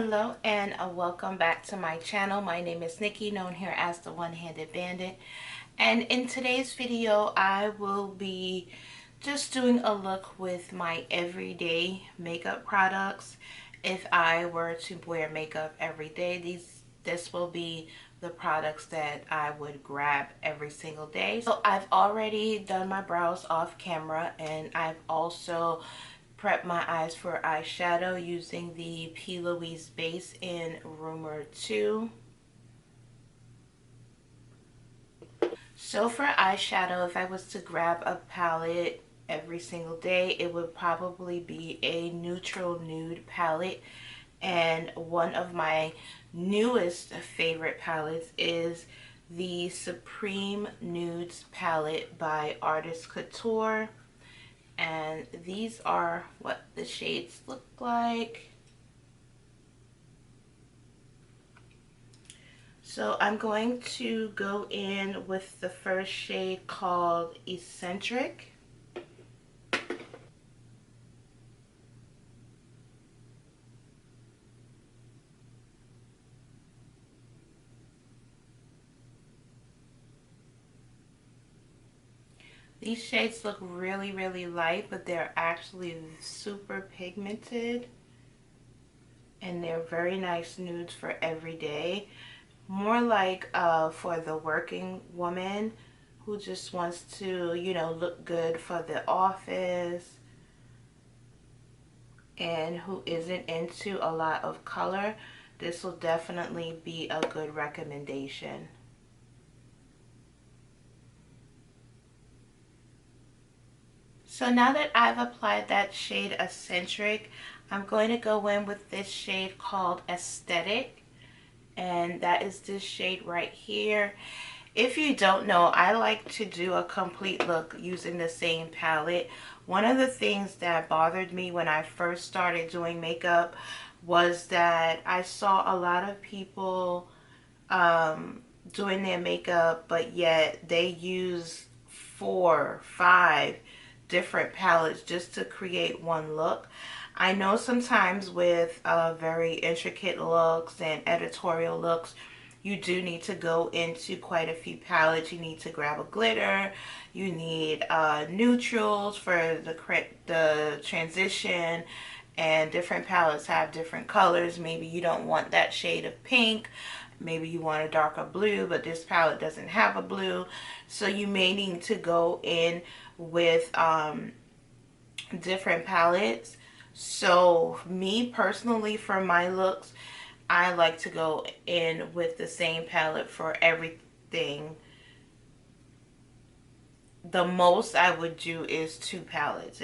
Hello and welcome back to my channel. My name is Nikki, known here as the One-Handed Bandit. And in today's video, I will be just doing a look with my everyday makeup products. If I were to wear makeup every day, this will be the products that I would grab every single day. So I've already done my brows off camera, and I've also prep my eyes for eyeshadow using the P. Louise base in Rumor 2. So for eyeshadow, if I was to grab a palette every single day, it would probably be a neutral nude palette. And one of my newest favorite palettes is the Supreme Nudes palette by Artist Couture. And these are what the shades look like. So I'm going to go in with the first shade called Eccentric. These shades look really light, but they're actually super pigmented, and they're very nice nudes for every day. More like for the working woman who just wants to, look good for the office and who isn't into a lot of color. This will definitely be a good recommendation. So now that I've applied that shade Eccentric, I'm going to go in with this shade called Aesthetic, and that is this shade right here. If you don't know, I like to do a complete look using the same palette. One of the things that bothered me when I first started doing makeup was that I saw a lot of people doing their makeup, but yet they use 4, 5 different palettes just to create one look. I know sometimes with very intricate looks and editorial looks, you do need to go into quite a few palettes. You need to grab a glitter. You need neutrals for the transition, and different palettes have different colors. Maybe you don't want that shade of pink. Maybe you want a darker blue, but this palette doesn't have a blue. So you may need to go in with different palettes. So me personally, for my looks, I like to go in with the same palette for everything. The most I would do is 2 palettes.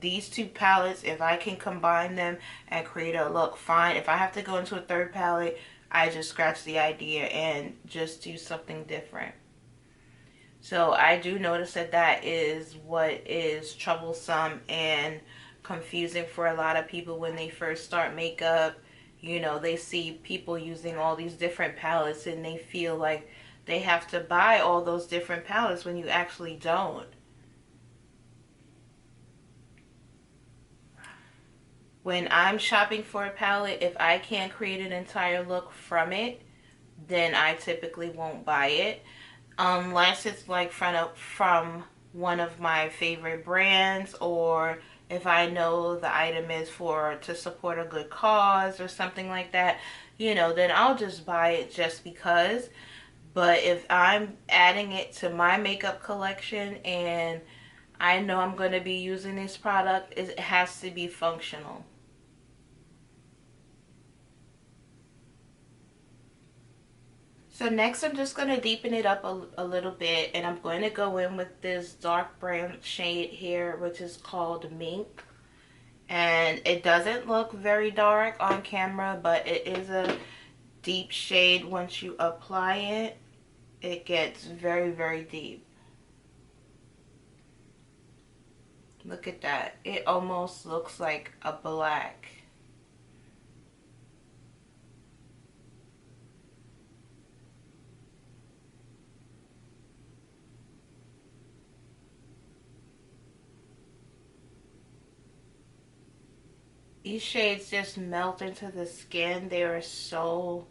These 2 palettes, if I can combine them and create a look, fine. If I have to go into a third palette, I just scratch the idea and just do something different. So I do notice that that is what is troublesome and confusing for a lot of people when they first start makeup. They see people using all these different palettes and they feel like they have to buy all those different palettes when you actually don't. When I'm shopping for a palette, if I can't create an entire look from it, then I typically won't buy it. Unless it's like from one of my favorite brands, or if I know the item is to support a good cause or something like that, then I'll just buy it just because. But if I'm adding it to my makeup collection and I know I'm going to be using this product, it has to be functional. So next I'm just going to deepen it up a little bit, and I'm going to go in with this dark brown shade here, which is called Mink. And it doesn't look very dark on camera, but it is a deep shade. Once you apply it, it gets very deep. Look at that. It almost looks like a black. These shades just melt into the skin. They are so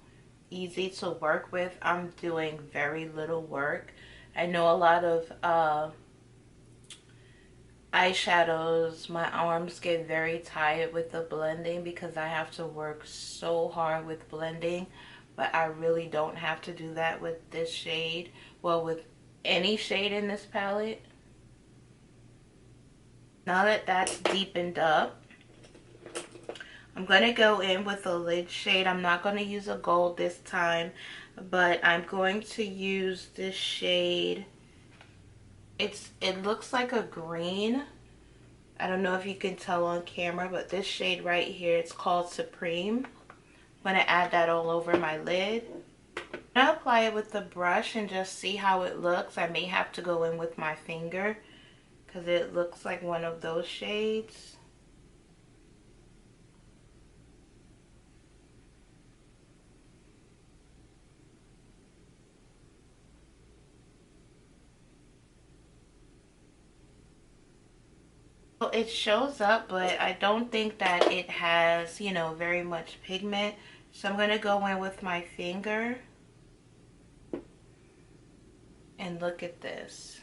easy to work with. I'm doing very little work. I know a lot of eyeshadows, my arms get very tired with the blending because I have to work so hard with blending, but I really don't have to do that with this shade. Well, with any shade in this palette. Now that that's deepened up, I'm going to go in with a lid shade. I'm not going to use a gold this time, but I'm going to use this shade. It looks like a green. I don't know if you can tell on camera, but this shade right here, it's called Supreme. I'm going to add that all over my lid. I'm going to apply it with the brush and just see how it looks. I may have to go in with my finger because it looks like one of those shades. So it shows up, but I don't think that it has, you know, very much pigment. So I'm going to go in with my finger and look at this.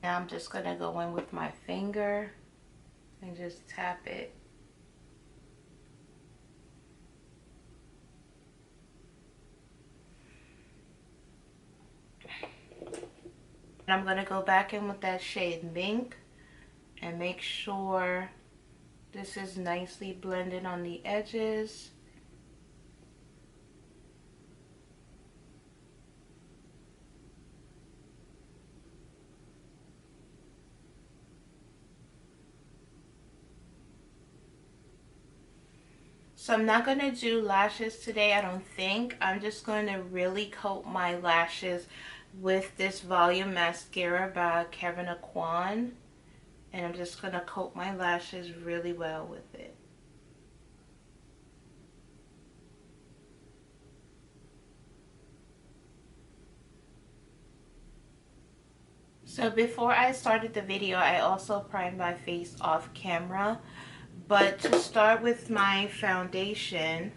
Now I'm just going to go in with my finger and just tap it. And I'm going to go back in with that shade Mink and make sure this is nicely blended on the edges. So I'm not going to do lashes today, I don't think. I'm just going to really coat my lashes with this volume mascara by Kevin Aquan. And I'm just going to coat my lashes really well with it. So before I started the video, I also primed my face off camera. But to start with my foundation,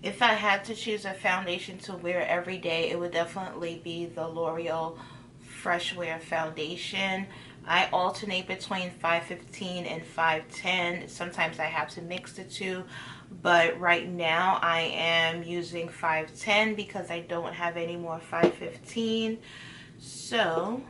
if I had to choose a foundation to wear every day, it would definitely be the L'Oreal Fresh Wear Foundation. I alternate between 515 and 510. Sometimes I have to mix the two, but right now I am using 510 because I don't have any more 515. So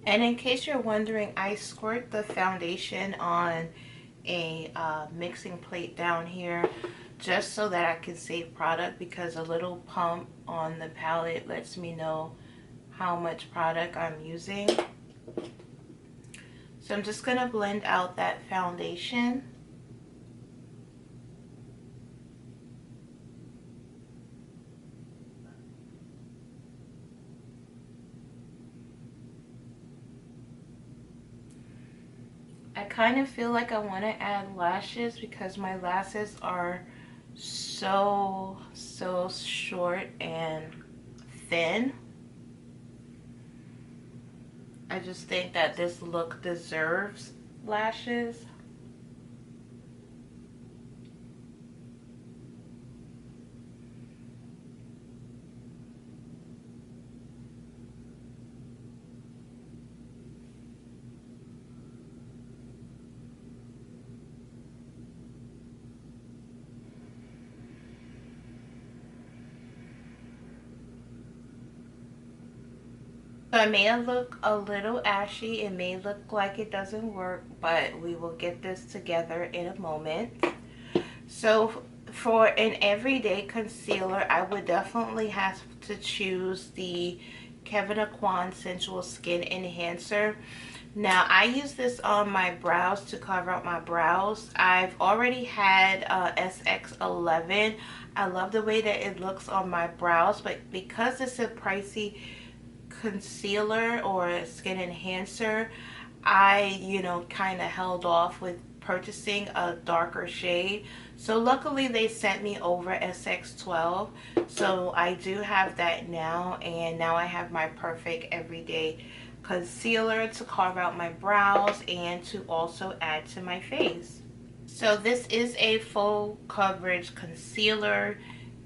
and in case you're wondering, I squirt the foundation on a mixing plate down here just so that I can save product, because a little pump on the palette lets me know how much product I'm using. So I'm just going to blend out that foundation. I kind of feel like I want to add lashes because my lashes are so short and thin. I just think that this look deserves lashes. So it may look a little ashy, it may look like it doesn't work, but we will get this together in a moment. So for an everyday concealer, I would definitely have to choose the Kevin Aquan Sensual Skin Enhancer. Now, I use this on my brows to cover up my brows. I've already had SX11. I love the way that it looks on my brows, but because it's a pricey concealer or skin enhancer, I, kind of held off with purchasing a darker shade. So luckily they sent me over SX12. So I do have that now, and now I have my perfect everyday concealer to carve out my brows and to also add to my face. So this is a full coverage concealer.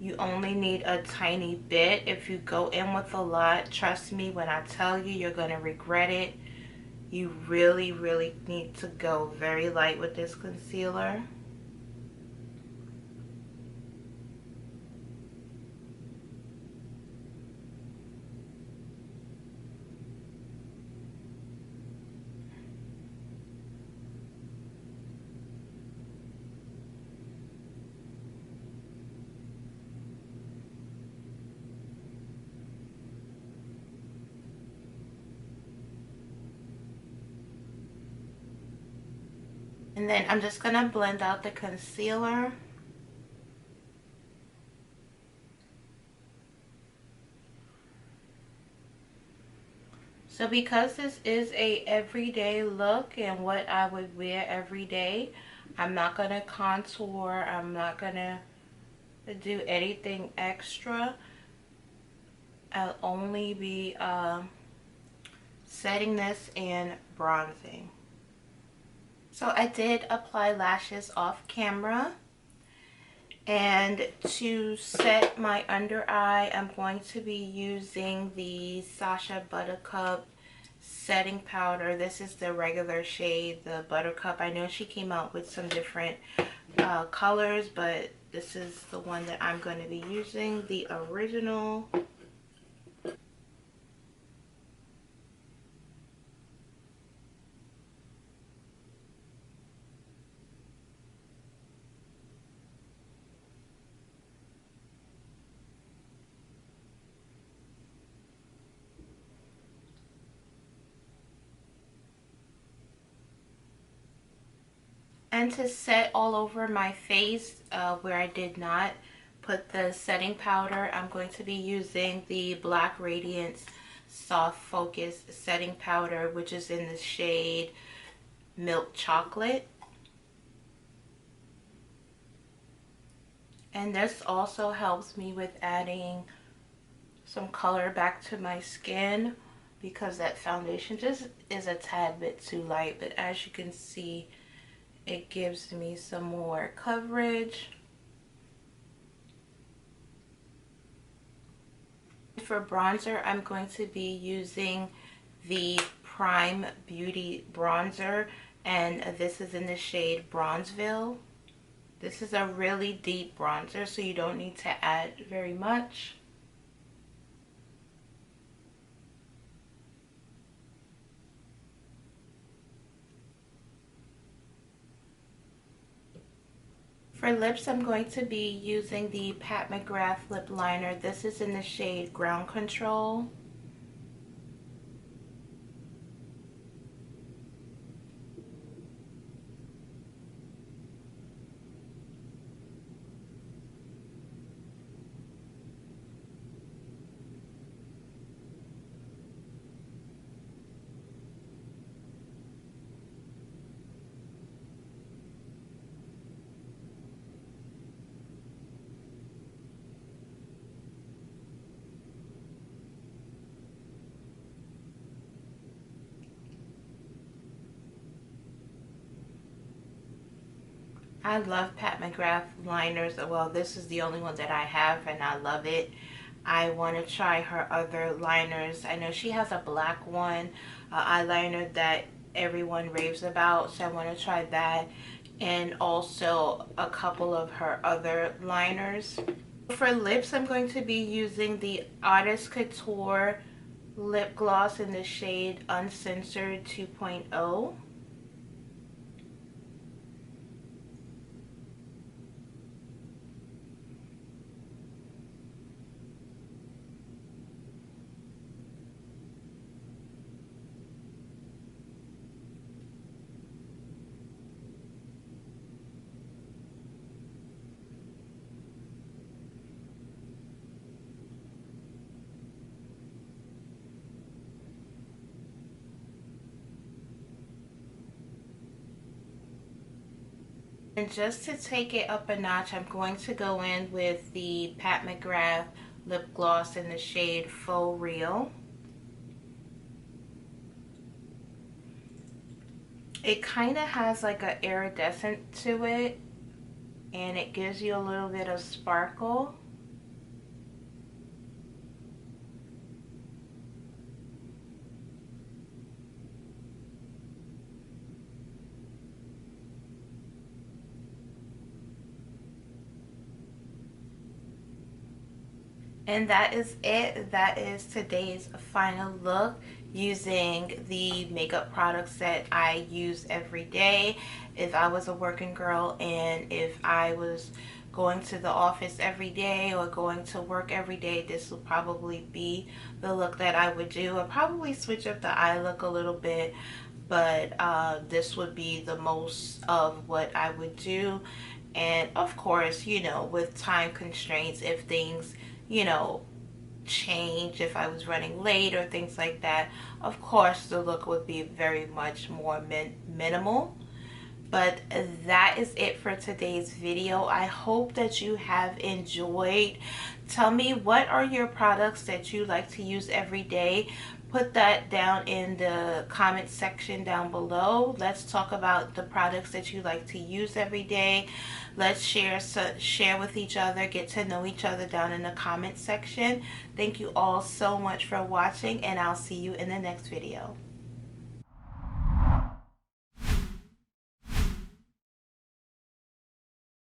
You only need a tiny bit. If you go in with a lot, trust me when I tell you, you're going to regret it. You really, really need to go very light with this concealer. And then I'm just going to blend out the concealer. So because this is a everyday look and what I would wear every day, I'm not going to contour. I'm not going to do anything extra. I'll only be setting this and bronzing. So I did apply lashes off camera. And to set my under eye, I'm going to be using the Sacha Buttercup setting powder. This is the regular shade, the Buttercup. I know she came out with some different colors, but this is the one that I'm going to be using, the original. And to set all over my face where I did not put the setting powder, I'm going to be using the Black Radiance Soft Focus Setting Powder, which is in the shade Milk Chocolate. And this also helps me with adding some color back to my skin because that foundation just is a tad bit too light. But as you can see, it gives me some more coverage. For bronzer, I'm going to be using the Prime Beauty bronzer, and this is in the shade Bronzeville. This is a really deep bronzer, so you don't need to add very much. For lips, I'm going to be using the Pat McGrath lip liner. This is in the shade Ground Control. I love Pat McGrath liners. Well, this is the only one that I have and I love it. I want to try her other liners. I know she has a black one, eyeliner that everyone raves about, so I want to try that, and also a couple of her other liners. For lips, I'm going to be using the Artist Couture lip gloss in the shade Uncensored 2.0. And just to take it up a notch, I'm going to go in with the Pat McGrath lip gloss in the shade Faux Real. It kind of has like an iridescent to it, and it gives you a little bit of sparkle. And that is it. That is today's final look using the makeup products that I use every day. If I was a working girl and if I was going to the office every day or going to work every day, this would probably be the look that I would do. I'd probably switch up the eye look a little bit, but this would be the most of what I would do. And of course, you know, with time constraints, if things, you know, change, if I was running late or things like that, of course the look would be very much more minimal. But that is it for today's video. I hope that you have enjoyed. Tell me, what are your products that you like to use every day? Put that down in the comment section down below. Let's talk about the products that you like to use every day. Let's share with each other, get to know each other down in the comment section. Thank you all so much for watching, and I'll see you in the next video.